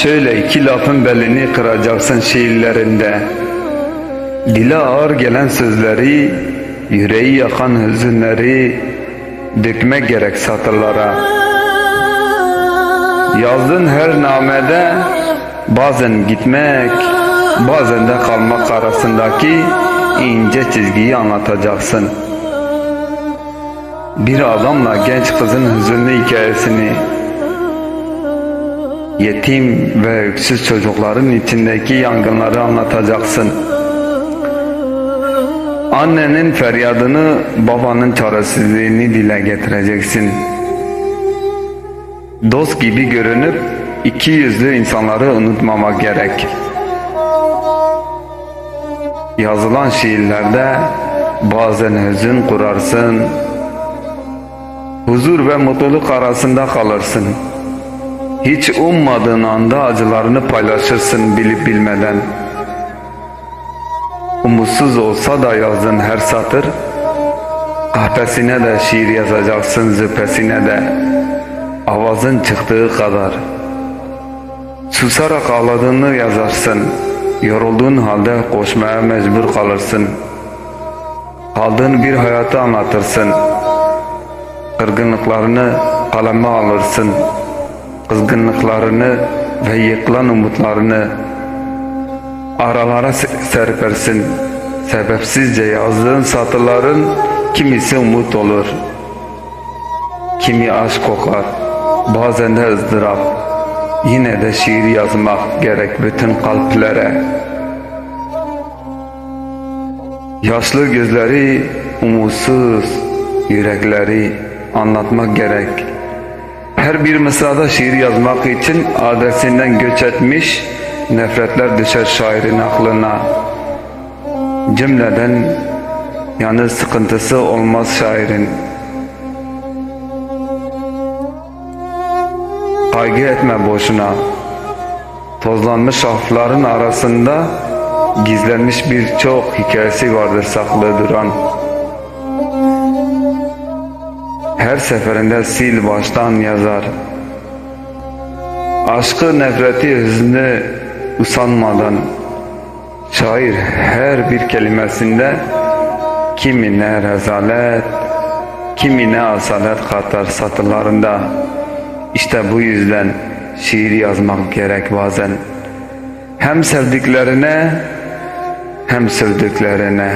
Şöyle iki lafın belini kıracaksın şiirlerinde. Dile ağır gelen sözleri, yüreği yakan hüzünleri dökmek gerek satırlara. Yazdığın her namede bazen gitmek, bazen de kalmak arasındaki ince çizgiyi anlatacaksın. Bir adamla genç kızın hüzünlü hikayesini, yetim ve öksüz çocukların içindeki yangınları anlatacaksın. Annenin feryadını, babanın çaresizliğini dile getireceksin. Dost gibi görünüp iki yüzlü insanları unutmamak gerek. Yazılan şiirlerde bazen hüzün kurarsın, huzur ve mutluluk arasında kalırsın. Hiç ummadığın anda acılarını paylaşırsın bilip bilmeden. Umutsuz olsa da yazdığın her satır, kahpesine de şiir yazacaksın, züppesine de, avazın çıktığı kadar. Susarak ağladığını yazarsın, yorulduğun halde koşmaya mecbur kalırsın. Kaldığın bir hayatı anlatırsın, kırgınlıklarını kaleme alırsın, kızgınlıklarını ve yıkılan umutlarını aralara serpersin. Sebepsizce yazdığın satırların kimisi umut olur, kimi aşk kokar, bazen de ızdırap. Yine de şiir yazmak gerek bütün kalplere. Yaşlı gözleri, umutsuz yürekleri anlatmak gerek. Her bir mısrada şiir yazmak için adresinden göç etmiş nefretler düşer şairin aklına. Cümleden yalnız sıkıntısı olmaz şairin. Kaygı etme boşuna. Tozlanmış afların arasında gizlenmiş birçok hikayesi vardır saklı duran. Her seferinde sil baştan yazar. Aşkı, nefreti, hüznü usanmadan. Şair her bir kelimesinde kimine rezalet, kimine asalet katar satırlarında. İşte bu yüzden şiir yazmak gerek bazen. Hem sevdiklerine hem sevdiklerine.